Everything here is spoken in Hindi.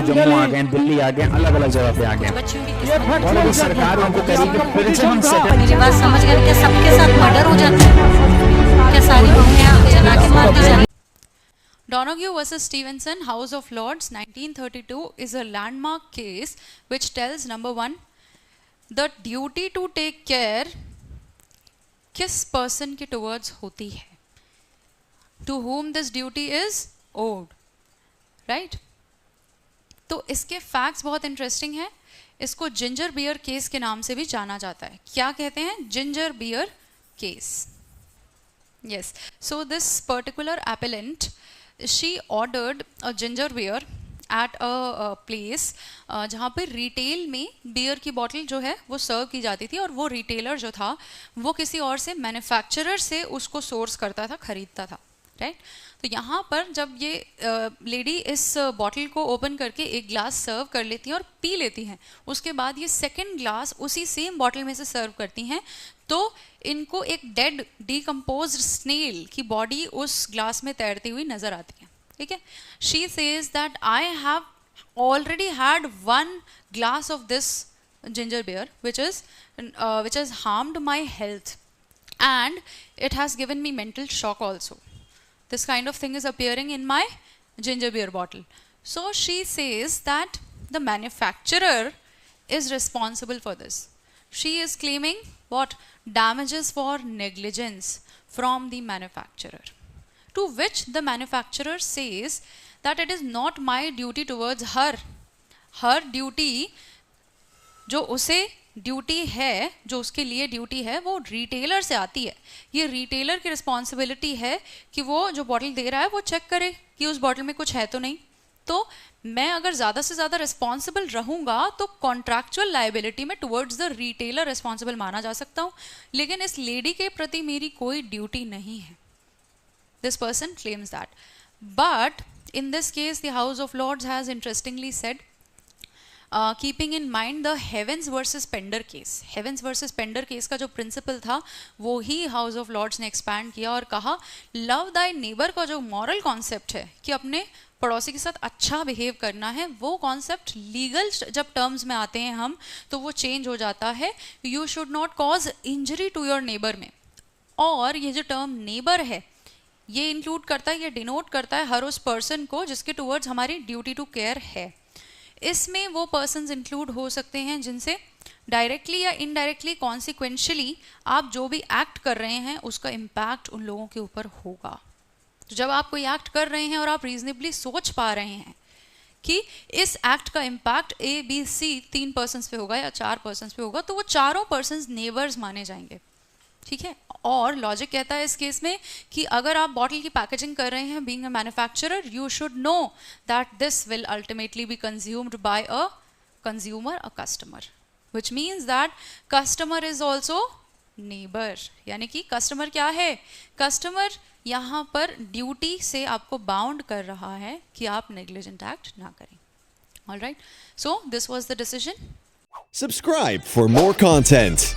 जम्मू आ गए, दिल्ली आ गए, अलग अलग जगह पे आ गए, और अभी सरकार उनको कह रही है कि प्रिजन से मेरी बात समझ गए? क्या सबके साथ मर्डर हो जाता है? क्या सारी बहुएं जला के मार दी जाती? Donoghue versus Stevenson, House of Lords, 1932 is a landmark case which tells number one, the duty to take care किस person के towards होती है, to whom this duty is owed, right? तो इसके facts बहुत interesting है. इसको जिंजर बियर केस के नाम से भी जाना जाता है. क्या कहते हैं? Ginger beer case. Yes. So this particular appellant, she ordered a ginger beer at a place जहाँ पे रिटेल में बियर की बॉटल जो है वो सर्व की जाती थी, और वो रिटेलर जो था वो किसी और से मैन्युफैक्चरर से उसको सोर्स करता था, खरीदता था, राइट? तो यहाँ पर जब ये लेडी इस बॉटल को ओपन करके एक ग्लास सर्व कर लेती हैं और पी लेती हैं, उसके बाद ये सेकंड ग्लास उसी सेम बॉटल में से सर्व करती हैं, तो इनको एक डेड डिकम्पोज्ड स्नेल की बॉडी उस ग्लास में तैरती हुई नजर आती है, ठीक है? She says that I have already had one glass of this ginger beer which has harmed my health and it has given me mental shock also. This kind of thing is appearing in my ginger beer bottle. So she says that the manufacturer is responsible for this. She is claiming what? Damages for negligence from the manufacturer. To which the manufacturer says that it is not my duty towards her. Her duty, जो उसे ड्यूटी है, जो उसके लिए ड्यूटी है, वो रिटेलर से आती है. ये रिटेलर की रिस्पॉन्सिबिलिटी है कि वो जो बॉटल दे रहा है वो चेक करे कि उस बॉटल में कुछ है तो नहीं. तो मैं अगर ज़्यादा से ज़्यादा रिस्पॉन्सिबल रहूँगा तो कॉन्ट्रैक्चुअल लाइबिलिटी में टुवर्ड्स द रिटेलर रिस्पॉन्सिबल माना जा सकता हूँ, लेकिन इस लेडी के प्रति मेरी कोई ड्यूटी नहीं है. This person claims that. But in this case the House of Lords has interestingly said, keeping in mind the Heavens versus Pender case. Heavens versus Pender case का जो प्रिंसिपल था वो ही हाउस ऑफ लॉर्ड्स ने एक्सपैंड किया और कहा लव दाई नेबर का जो मॉरल कॉन्सेप्ट है कि अपने पड़ोसी के साथ अच्छा बिहेव करना है, वो कॉन्सेप्ट लीगल जब टर्म्स में आते हैं हम तो वो चेंज हो जाता है. You should not cause injury to your neighbour में. और ये जो टर्म नेबर है ये इंक्लूड करता है, ये डिनोट करता है हर उस पर्सन को जिसके टुवर्ड्स हमारी ड्यूटी टू केयर है. इसमें वो पर्सन्स इंक्लूड हो सकते हैं जिनसे डायरेक्टली या इनडायरेक्टली कॉन्सिक्वेंशियली आप जो भी एक्ट कर रहे हैं उसका इम्पैक्ट उन लोगों के ऊपर होगा. तो जब आप कोई एक्ट कर रहे हैं और आप रीजनेबली सोच पा रहे हैं कि इस एक्ट का इम्पैक्ट ABC 3 पर्सन्स पे होगा या 4 पर्सन्स पे होगा, तो वो चारों पर्सन्स नेबर्स माने जाएंगे, ठीक है? और लॉजिक कहता है इस केस में कि अगर आप बॉटल की पैकेजिंग कर रहे हैं, being a manufacturer, you should know that this will ultimately be consumed by a consumer, a customer, which means that customer is also neighbour. यानी कि कस्टमर क्या है? कस्टमर यहाँ पर ड्यूटी से आपको बाउंड कर रहा है कि आप नेग्लिजेंट एक्ट ना करें. Alright, so this was the decision. Subscribe for more content.